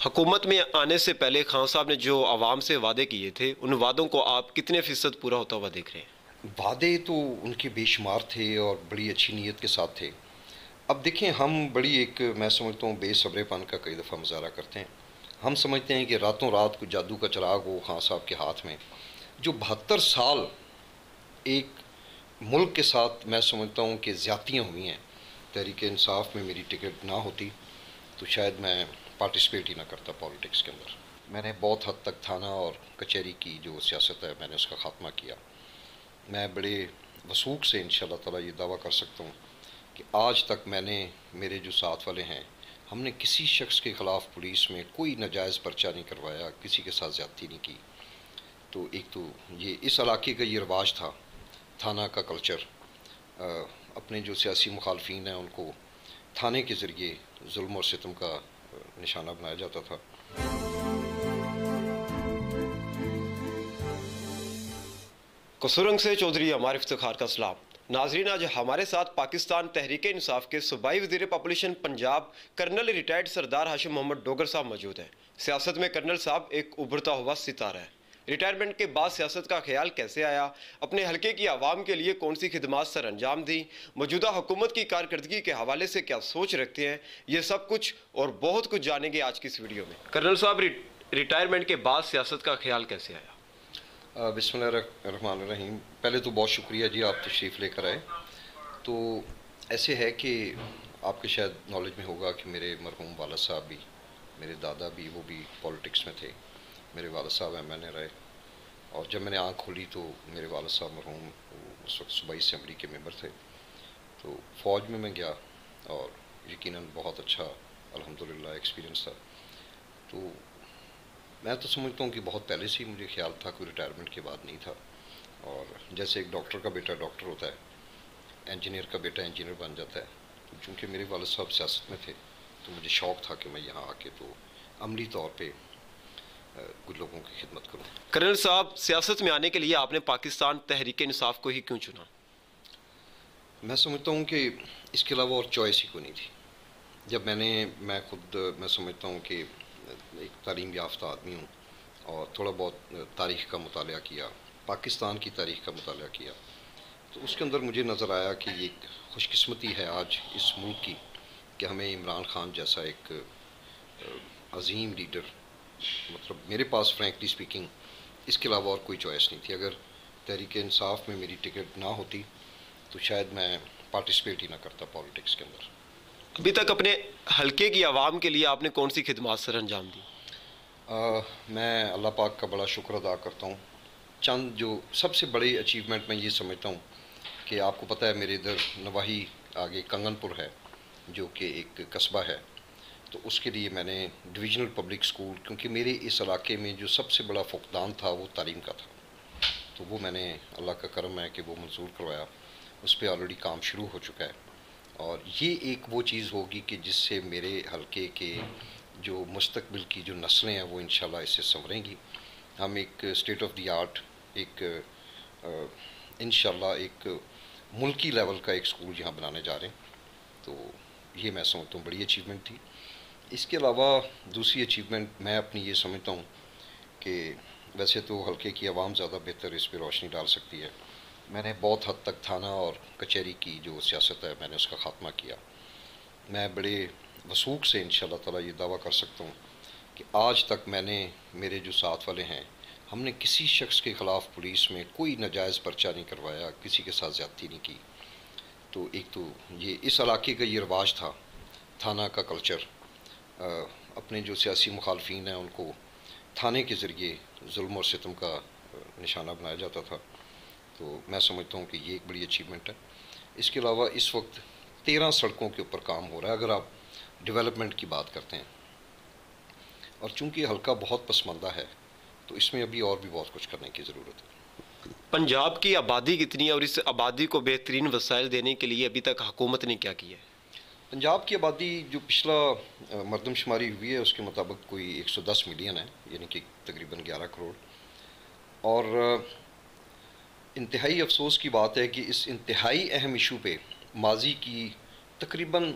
हुकूमत में आने से पहले खान साहब ने जो आवाम से वादे किए थे, उन वादों को आप कितने फ़ीसद पूरा होता हुआ देख रहे हैं? वादे तो उनके बेशुमार थे और बड़ी अच्छी नीयत के साथ थे। अब देखें, हम बड़ी एक मैं समझता हूँ बेसब्रेपन का कई दफ़ा मुज़ाहरा करते हैं। हम समझते हैं कि रातों रात कोई जादू का चिराग हो खान साहब के हाथ में। जो 72 साल एक मुल्क के साथ मैं समझता हूँ कि ज़्यादतियाँ हुई हैं। तहरीक इंसाफ में मेरी टिकट ना होती तो शायद मैं पार्टिसिपेट ही ना करता पॉलिटिक्स के अंदर। मैंने बहुत हद तक थाना और कचहरी की जो सियासत है, मैंने उसका ख़ात्मा किया। मैं बड़े वसूख से इंशाअल्लाह ताला ये दावा कर सकता हूँ कि आज तक मैंने, मेरे जो साथ वाले हैं, हमने किसी शख्स के ख़िलाफ़ पुलिस में कोई नाजायज़ पर्चा नहीं करवाया, किसी के साथ ज़्यादती नहीं की। तो एक तो ये इस इलाके का ये रवाज था, थाना का कल्चर। अपने जो सियासी मुखालफिन हैं उनको थाने के ज़रिए जुल्म और सितम का निशाना बनाया जाता था। कसुरंग से चौधरी हमारे इफ्तिखार का सलाम। नाजरीन, आज हमारे साथ पाकिस्तान तहरीक इंसाफ के सूबाई वज़ीर पॉपुलेशन पंजाब कर्नल रिटायर्ड सरदार हाशिम मोहम्मद डोगर साहब मौजूद हैं। सियासत में कर्नल साहब एक उभरता हुआ सितारा है। रिटायरमेंट के बाद सियासत का ख्याल कैसे आया, अपने हल्के की आवाम के लिए कौन सी खिदमात सर अंजाम दी, मौजूदा हुकूमत की कारकर्दगी के हवाले से क्या सोच रखते हैं, ये सब कुछ और बहुत कुछ जानेंगे आज की इस वीडियो में। कर्नल साहब, रिटायरमेंट के बाद सियासत का ख्याल कैसे आया? बिस्मिल्लाहिर्रहमानिर्रहीम। पहले तो बहुत शुक्रिया जी, आप तशरीफ़ लेकर आए। तो ऐसे है कि आपके शायद नॉलेज में होगा कि मेरे मरहूम वालिद साहब भी, मेरे दादा भी, वो भी पॉलिटिक्स में थे। मेरे वालिद साहब एमएनए रहे और जब मैंने आँख खोली तो मेरे वालिद साहब मरहूम उस वक्त सूबाई असम्बली के मेंबर थे। तो फ़ौज में मैं गया और यकीनन बहुत अच्छा अल्हम्दुलिल्लाह एक्सपीरियंस था। तो मैं तो समझता हूँ कि बहुत पहले से ही मुझे ख्याल था, कोई रिटायरमेंट के बाद नहीं था। और जैसे एक डॉक्टर का बेटा डॉक्टर होता है, इंजीनियर का बेटा इंजीनियर बन जाता है, तो चूँकि मेरे वालिद साहब सियासत में थे तो मुझे शौक़ था कि मैं यहाँ आके तो अमली तौर पे कुछ लोगों की खिदमत करूँ। कर्नल साहब, सियासत में आने के लिए आपने पाकिस्तान तहरीक इंसाफ को ही क्यों चुना? मैं समझता हूँ कि इसके अलावा और चॉइस ही कोई नहीं थी। जब मैं खुद मैं समझता हूँ कि एक तालीम याफ्ता आदमी हूँ और थोड़ा बहुत तारीख़ का मुताला किया, पाकिस्तान की तारीख़ का मुताला किया, तो उसके अंदर मुझे नज़र आया कि ये एक खुशकिस्मती है आज इस मुल्क की कि हमें इमरान खान जैसा एक अज़ीम लीडर, मतलब मेरे पास फ्रैंकली स्पीकिंग इसके अलावा और कोई चॉइस नहीं थी। अगर तहरीक इंसाफ में मेरी टिकट ना होती तो शायद मैं पार्टिसिपेट ही ना करता पॉलिटिक्स के अंदर। अभी तक अपने हल्के की आवाम के लिए आपने कौन सी खिदमात सर अंजाम दी? मैं अल्लाह पाक का बड़ा शुक्र अदा करता हूँ। चंद जो सबसे बड़ी अचीवमेंट मैं ये समझता हूँ कि आपको पता है मेरे इधर नवाही आगे कंगनपुर है जो कि एक कस्बा है, तो उसके लिए मैंने डिविजनल पब्लिक स्कूल, क्योंकि मेरे इस इलाके में जो सबसे बड़ा फुकदान था वो तालीम का था, तो वो मैंने, अल्लाह का करम है कि वो मंजूर करवाया। उस पर ऑलरेडी काम शुरू हो चुका है और ये एक वो चीज़ होगी कि जिससे मेरे हल्के के जो मुस्तकबिल की जो नस्लें हैं वो इंशाल्लाह इससे संवरेंगी। हम एक स्टेट ऑफ द आर्ट, एक इंशाल्लाह एक मुल्की लेवल का एक स्कूल यहाँ बनाने जा रहे हैं, तो ये मैं समझता हूँ बड़ी अचीवमेंट थी। इसके अलावा दूसरी अचीवमेंट मैं अपनी ये समझता हूँ कि वैसे तो हल्के की आवाम ज़्यादा बेहतर इस पर रोशनी डाल सकती है। मैंने बहुत हद तक थाना और कचहरी की जो सियासत है, मैंने उसका ख़ात्मा किया। मैं बड़े वसूख से इंशाअल्लाह ताला ये दावा कर सकता हूँ कि आज तक मैंने, मेरे जो साथ वाले हैं, हमने किसी शख्स के ख़िलाफ़ पुलिस में कोई नाजायज़ पर्चा नहीं करवाया, किसी के साथ ज़्यादती नहीं की। तो एक तो ये इस इलाके का ये रवाज था, थाना का कल्चर। अपने जो सियासी मुखालफिन हैं उनको थाने के ज़रिए जुल्म और सितम का निशाना बनाया जाता था। तो मैं समझता हूँ कि ये एक बड़ी अचीवमेंट है। इसके अलावा इस वक्त 13 सड़कों के ऊपर काम हो रहा है, अगर आप डेवलपमेंट की बात करते हैं, और चूँकि हल्का बहुत पसमानदा है तो इसमें अभी और भी बहुत कुछ करने की ज़रूरत है। पंजाब की आबादी कितनी है और इस आबादी को बेहतरीन वसाइल देने के लिए अभी तक हुकूमत ने क्या किया है? पंजाब की आबादी जो पिछला मरदमशुमारी हुई है उसके मुताबिक कोई 110 मिलियन है, यानी कि तकरीबन 11 करोड़। और इंतहाई अफसोस की बात है कि इस इंतहाई अहम इशू पे माजी की तकरीबन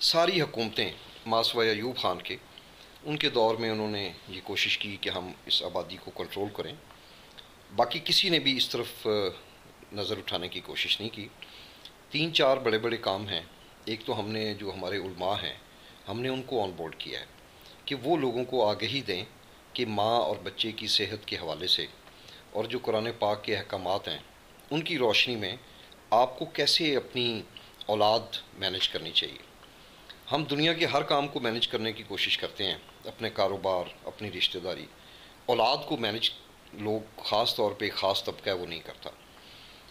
सारी हुकूमतें मासवा अयूब ख़ान के, उनके दौर में उन्होंने ये कोशिश की कि हम इस आबादी को कंट्रोल करें। बाकी किसी ने भी इस तरफ नज़र उठाने की कोशिश नहीं की। 3-4 बड़े बड़े काम हैं। एक तो हमने जो हमारे उलमा हैं, हमने उनको ऑन बोर्ड किया है कि वो लोगों को आगाही दें कि माँ और बच्चे की सेहत के हवाले से और जो कुरान पाक के अहकामात हैं उनकी रोशनी में आपको कैसे अपनी औलाद मैनेज करनी चाहिए। हम दुनिया के हर काम को मैनेज करने की कोशिश करते हैं, अपने कारोबार, अपनी रिश्तेदारी। औलाद को मैनेज लोग ख़ास तौर पे ख़ास तबका है वो नहीं करता।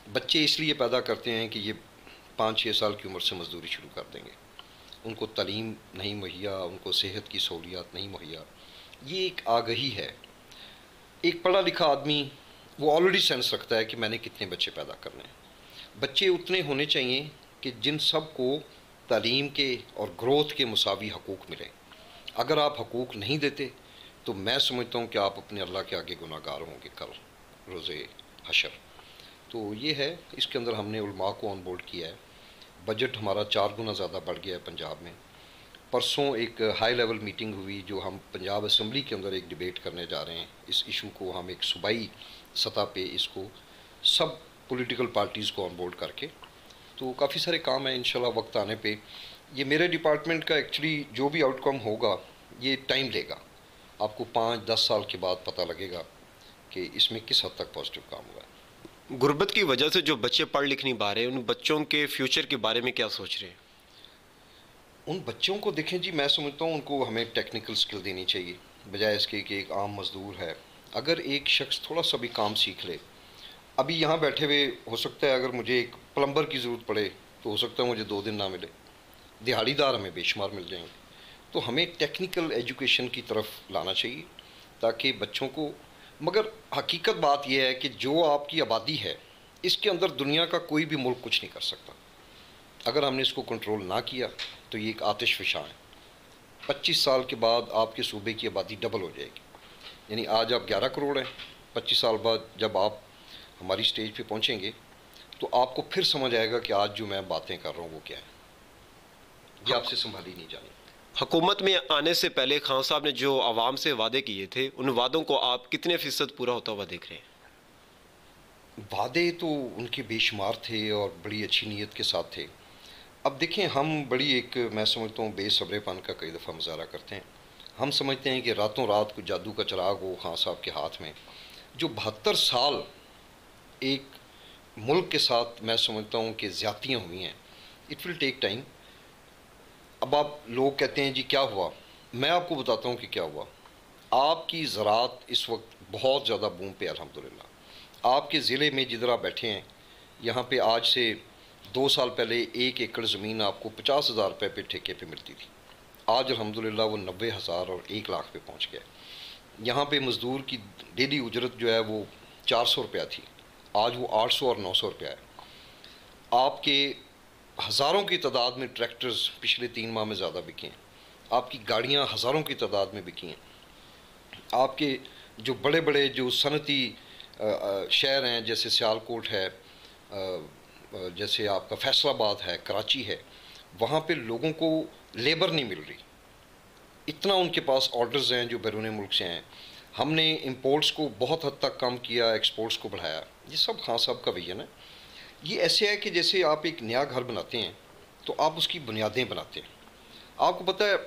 बच्चे इसलिए पैदा करते हैं कि ये 5-6 साल की उम्र से मज़दूरी शुरू कर देंगे, उनको तालीम नहीं मुहैया, उनको सेहत की सहूलियात नहीं मुहैया। ये एक आगही है। एक पढ़ा लिखा आदमी वो ऑलरेडी सेंस रखता है कि मैंने कितने बच्चे पैदा करने हैं। बच्चे उतने होने चाहिए कि जिन सब को तालीम के और ग्रोथ के मुसावी हकूक़ मिलें। अगर आप हकूक़ नहीं देते तो मैं समझता हूँ कि आप अपने अल्लाह के आगे गुनाहगार होंगे कल रोज़े हशर। तो ये है, इसके अंदर हमने उलमा को ऑन बोर्ड किया है। बजट हमारा 4 गुना ज़्यादा बढ़ गया है पंजाब में। परसों एक हाई लेवल मीटिंग हुई जो हम पंजाब असम्बली के अंदर एक डिबेट करने जा रहे हैं। इस इशू को हम एक सूबाई सतह पे इसको सब पॉलिटिकल पार्टीज़ को ऑन बोर्ड करके, तो काफ़ी सारे काम हैं इंशाल्लाह वक्त आने पे। ये मेरे डिपार्टमेंट का एक्चुअली जो भी आउटकम होगा ये टाइम लेगा। आपको 5-10 साल के बाद पता लगेगा कि इसमें किस हद तक पॉजिटिव काम हुआ है। गुर्बत की वजह से जो बच्चे पढ़ लिख नहीं पा रहे, उन बच्चों के फ्यूचर के बारे में क्या सोच रहे हैं? उन बच्चों को देखें जी, मैं समझता हूँ उनको हमें टेक्निकल स्किल देनी चाहिए, बजाय इसके कि एक आम मज़दूर है। अगर एक शख्स थोड़ा सा भी काम सीख ले, अभी यहाँ बैठे हुए हो सकता है अगर मुझे एक प्लम्बर की ज़रूरत पड़े तो हो सकता है मुझे 2 दिन ना मिले, दिहाड़ीदार हमें बेशुमार मिल जाएंगे। तो हमें टेक्निकल एजुकेशन की तरफ लाना चाहिए ताकि बच्चों को, मगर हकीकत बात यह है कि जो आपकी आबादी है इसके अंदर दुनिया का कोई भी मुल्क कुछ नहीं कर सकता। अगर हमने इसको कंट्रोल ना किया तो ये एक आतिश फ़िशा है। 25 साल के बाद आपके सूबे की आबादी डबल हो जाएगी। यानी आज आप 11 करोड़ हैं, 25 साल बाद जब आप हमारी स्टेज पे पहुंचेंगे तो आपको फिर समझ आएगा कि आज जो मैं बातें कर रहा हूँ वो क्या है। ये आपसे संभाली नहीं जानी। हुकूमत में आने से पहले खान साहब ने जो आवाम से वादे किए थे, उन वादों को आप कितने फ़ीसद पूरा होता हुआ देख रहे हैं? वादे तो उनके बेशुमार थे और बड़ी अच्छी नीयत के साथ थे। अब देखें, हम बड़ी एक, मैं समझता हूँ, बेसब्रेपन का कई दफ़ा मुजाहरा करते हैं। हम समझते हैं कि रातों रात को जादू का चिराग हो खान साहब के हाथ में। जो 72 साल एक मुल्क के साथ मैं समझता हूँ कि ज़्यादतियाँ हुई हैं, इट विल टेक टाइम। अब आप लोग कहते हैं जी क्या हुआ, मैं आपको बताता हूँ कि क्या हुआ। आपकी ज़राअत इस वक्त बहुत ज़्यादा बूम पे अल्हम्दुलिल्लाह। आपके ज़िले में जिधर आप बैठे हैं, यहाँ पे आज से 2 साल पहले 1 एकड़ ज़मीन आपको 50,000 रुपये पे ठेके पे मिलती थी। आज अल्हम्दुलिल्लाह वो 90,000 और 1 लाख पे पहुँच गया। यहाँ पे मज़दूर की डेली उजरत जो है वो 400 रुपया थी, आज वो 800 और 900 रुपया है। आपके हज़ारों की तादाद में ट्रैक्टर्स पिछले 3 माह में ज़्यादा बिके हैं। आपकी गाड़ियाँ हज़ारों की तादाद में बिकी हैं। आपके जो बड़े बड़े जो सनती शहर हैं, जैसे सियालकोट है, जैसे आपका फैसलाबाद है, कराची है, वहाँ पे लोगों को लेबर नहीं मिल रही। इतना उनके पास ऑर्डर्स हैं जो बैरून मुल्क से हैं। हमने इंपोर्ट्स को बहुत हद तक कम किया, एक्सपोर्ट्स को बढ़ाया। ये सब खान साहब का विजन है। ये ऐसे है कि जैसे आप एक नया घर बनाते हैं तो आप उसकी बुनियादें बनाते हैं। आपको पता है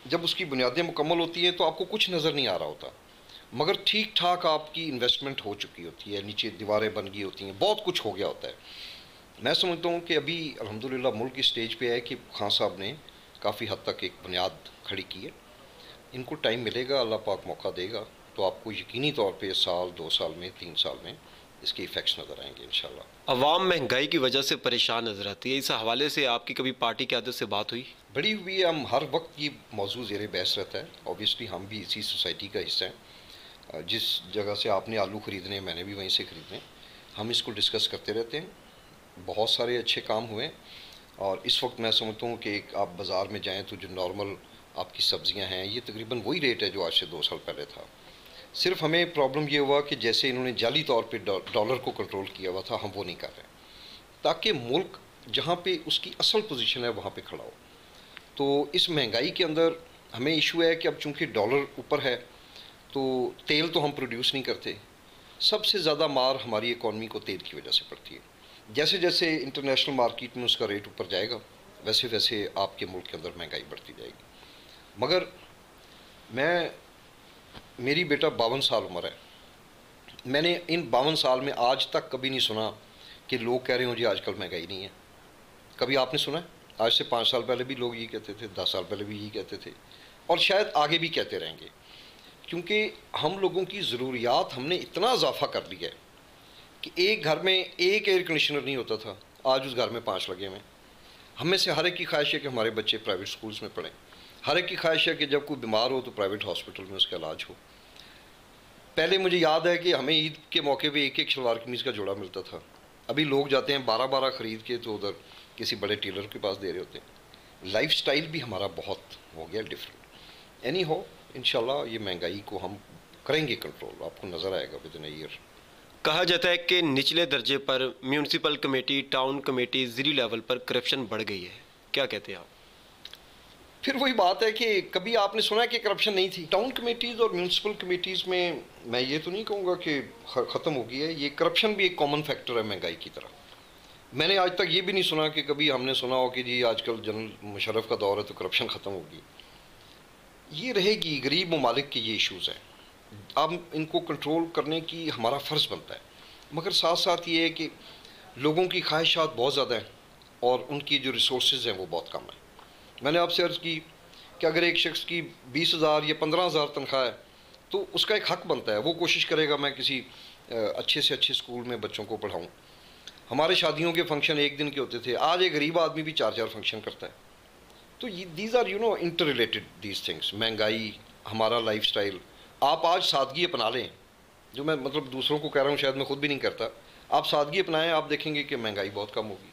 जब उसकी बुनियादें मुकम्मल होती हैं तो आपको कुछ नज़र नहीं आ रहा होता, मगर ठीक ठाक आपकी इन्वेस्टमेंट हो चुकी होती है, नीचे दीवारें बन गई होती हैं, बहुत कुछ हो गया होता है। मैं समझता हूँ कि अभी अल्हम्दुलिल्लाह मुल्क की स्टेज पे है कि खान साहब ने काफ़ी हद तक एक बुनियाद खड़ी की है। इनको टाइम मिलेगा, अल्लाह पाक मौका देगा तो आपको यकीनी तौर पे साल 2 साल में 3 साल में इसके इफ़ेक्ट्स नज़र आएंगे इंशाल्लाह। अवाम महंगाई की वजह से परेशान नज़र आती है, इस हवाले से आपकी कभी पार्टी की आदत से बात हुई? बड़ी हुई है, हम हर वक्त ये मौजू ज़ेर बहस रहता है। ऑब्वियसली हम भी इसी सोसाइटी का हिस्सा हैं। जिस जगह से आपने आलू ख़रीदने मैंने भी वहीं से ख़रीदने। हम इसको डिस्कस करते रहते हैं। बहुत सारे अच्छे काम हुए और इस वक्त मैं समझता हूँ कि एक आप बाज़ार में जाएँ तो जो नॉर्मल आपकी सब्ज़ियाँ हैं ये तकरीबन वही रेट है जो आज से 2 साल पहले था। सिर्फ हमें प्रॉब्लम ये हुआ कि जैसे इन्होंने जाली तौर पे डॉलर को कंट्रोल किया हुआ था, हम वो नहीं कर रहे, ताकि मुल्क जहाँ पे उसकी असल पोजीशन है वहाँ पे खड़ा हो। तो इस महंगाई के अंदर हमें इशू है कि अब चूँकि डॉलर ऊपर है तो तेल तो हम प्रोड्यूस नहीं करते। सबसे ज़्यादा मार हमारी इकॉनमी को तेल की वजह से पड़ती है। जैसे जैसे इंटरनेशनल मार्केट में उसका रेट ऊपर जाएगा वैसे वैसे आपके मुल्क के अंदर महंगाई बढ़ती जाएगी। मगर मेरी बेटा 52 साल उम्र है, मैंने इन 52 साल में आज तक कभी नहीं सुना कि लोग कह रहे हो जी आजकल महंगाई नहीं है। कभी आपने सुना है? आज से 5 साल पहले भी लोग यही कहते थे, 10 साल पहले भी यही कहते थे और शायद आगे भी कहते रहेंगे, क्योंकि हम लोगों की ज़रूरियात हमने इतना इजाफा कर लिया है कि एक घर में एक एयर कंडीशनर नहीं होता था, आज उस घर में 5 लगे हुए हैं। हम में से हर एक की ख्वाहिश है कि हमारे बच्चे प्राइवेट स्कूल्स में पढ़ें, हर एक की ख्वाहिश है कि जब कोई बीमार हो तो प्राइवेट हॉस्पिटल में उसका इलाज हो। पहले मुझे याद है कि हमें ईद के मौके पे एक एक शलवार कमीज़ का जोड़ा मिलता था। अभी लोग जाते हैं 12-12 ख़रीद के तो उधर किसी बड़े टेलर के पास दे रहे होते हैं। लाइफ स्टाइल भी हमारा बहुत हो गया डिफरेंट। एनी हो, इंशाल्लाह ये महंगाई को हम करेंगे कंट्रोल, आपको नज़र आएगा विद इन अ ईयर। कहा जाता है कि निचले दर्जे पर म्यूनिसिपल कमेटी, टाउन कमेटी, ज़िली लेवल पर करप्शन बढ़ गई है, क्या कहते हैं आप? फिर वही बात है कि कभी आपने सुना है कि करप्शन नहीं थी? टाउन कमेटीज़ और म्यूनसिपल कमेटीज़ में मैं ये तो नहीं कहूँगा कि ख़त्म हो गई है, ये करप्शन भी एक कॉमन फैक्टर है महंगाई की तरह। मैंने आज तक ये भी नहीं सुना कि कभी हमने सुना हो कि जी आजकल जनरल मुशर्रफ का दौर है तो करप्शन ख़त्म होगी। ये रहेगी, गरीब ममालिक के ये इशूज़ हैं, अब इनको कंट्रोल करने की हमारा फ़र्ज़ बनता है। मगर साथ साथ ये है कि लोगों की ख्वाहिशात बहुत ज़्यादा हैं और उनकी जो रिसोर्सेज हैं वो बहुत कम है। मैंने आपसे अर्ज़ की कि अगर एक शख्स की 20,000 या 15,000 तनख्वाह है तो उसका एक हक़ बनता है, वो कोशिश करेगा मैं किसी अच्छे से अच्छे स्कूल में बच्चों को पढ़ाऊँ। हमारे शादियों के फंक्शन एक दिन के होते थे, आज एक गरीब आदमी भी 4-4 फंक्शन करता है। तो these are interrelated these things. महंगाई, हमारा लाइफ स्टाइल। आप आज सादगी अपना लें, जो मैं मतलब दूसरों को कह रहा हूँ, शायद मैं खुद भी नहीं करता। आप सादगी अपनाएं, आप देखेंगे कि महंगाई बहुत कम होगी।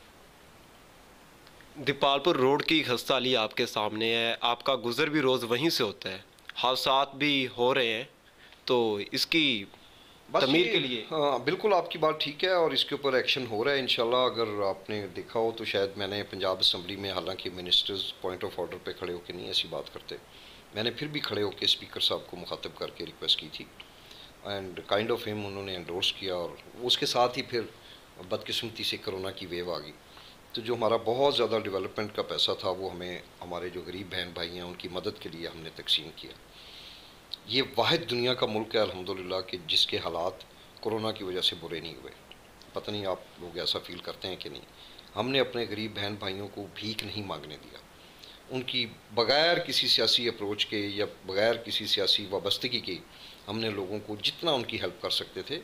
दीपालपुर रोड की खस्ताहाली आपके सामने है, आपका गुज़र भी रोज़ वहीं से होता है, हादसात भी हो रहे हैं, तो इसकी बस तमीर ये, के लिए हाँ बिल्कुल आपकी बात ठीक है और इसके ऊपर एक्शन हो रहा है इंशाल्लाह। अगर आपने देखा हो तो शायद मैंने पंजाब असम्बली में, हालांकि मिनिस्टर्स पॉइंट ऑफ ऑर्डर पे खड़े होकर नहीं ऐसी बात करते, मैंने फिर भी खड़े होकर स्पीकर साहब को मुखातब करके रिक्वेस्ट की थी एंड काइंड ऑफ हिम उन्होंने एंडोर्स किया और उसके साथ ही फिर बदकिस्मती से कोरोना की वेव आ गई। तो जो हमारा बहुत ज़्यादा डेवलपमेंट का पैसा था वो हमें हमारे जो गरीब बहन भाई हैं उनकी मदद के लिए हमने तकसीम किया। ये वाहिद दुनिया का मुल्क है अल्हम्दुलिल्लाह कि जिसके हालात कोरोना की वजह से बुरे नहीं हुए। पता नहीं आप लोग ऐसा फील करते हैं कि नहीं। हमने अपने गरीब बहन भाइयों को भीख नहीं मांगने दिया, उनकी बग़ैर किसी सियासी अप्रोच के या बग़ैर किसी सियासी वाबस्तगी के हमने लोगों को जितना उनकी हेल्प कर सकते थे,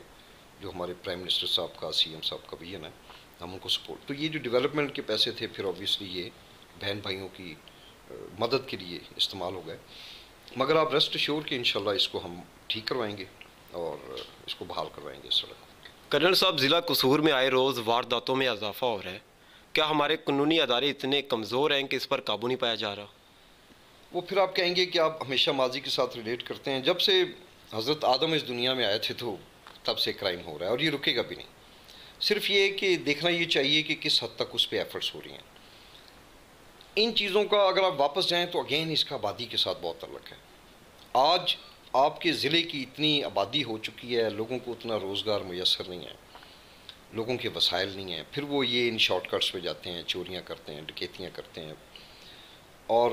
जो हमारे प्राइम मिनिस्टर साहब का, CM साहब का विजन है, हम उनको सपोर्ट। तो ये जो डेवलपमेंट के पैसे थे फिर ऑब्वियसली ये बहन भाइयों की मदद के लिए इस्तेमाल हो गए। मगर आप रेस्ट श्योर कि इंशाल्लाह इसको हम ठीक करवाएंगे और इसको बहाल करवाएंगे इस सड़क को। कर्नल साहब, ज़िला कसूर में आए रोज़ वारदातों में इजाफा हो रहा है, क्या हमारे कानूनी अदारे इतने कमज़ोर हैं कि इस पर काबू नहीं पाया जा रहा? वो फिर आप कहेंगे कि आप हमेशा माजी के साथ रिलेट करते हैं। जब से हज़रत आदम इस दुनिया में आए थे तो तब से क्राइम हो रहा है और ये रुकेगा भी नहीं। सिर्फ ये कि देखना ये चाहिए कि किस हद तक उस पर एफर्ट्स हो रही हैं। इन चीज़ों का अगर आप वापस जाएं तो अगेन इसका आबादी के साथ बहुत तल्लुक़ है। आज आपके ज़िले की इतनी आबादी हो चुकी है, लोगों को उतना रोज़गार मुयस्सर नहीं है, लोगों के वसाइल नहीं हैं, फिर वो ये इन शॉर्टकट्स पे जाते हैं, चोरियां करते हैं, डकैतियां करते हैं। और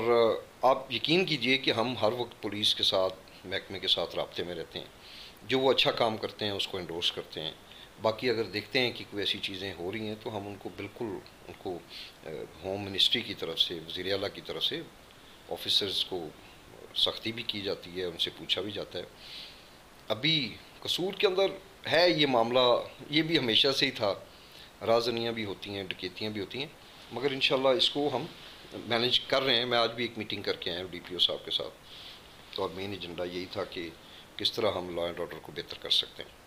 आप यकीन कीजिए कि हम हर वक्त पुलिस के साथ, महकमे के साथ राब्ते में रहते हैं। जो वो अच्छा काम करते हैं उसको एंडोर्स करते हैं। बाकी अगर देखते हैं कि कोई ऐसी चीज़ें हो रही हैं तो हम उनको बिल्कुल उनको होम मिनिस्ट्री की तरफ से, वज़ीर आला की तरफ से ऑफिसर्स को सख्ती भी की जाती है, उनसे पूछा भी जाता है। अभी कसूर के अंदर है ये मामला, ये भी हमेशा से ही था, राजनियाँ भी होती हैं, डकैतियाँ भी होती हैं, मगर इंशाल्लाह इसको हम मैनेज कर रहे हैं। मैं आज भी एक मीटिंग करके आया हूँ DPO साहब के साथ, तो और मेन एजेंडा यही था कि किस तरह हम लॉ एंड ऑर्डर को बेहतर कर सकते हैं।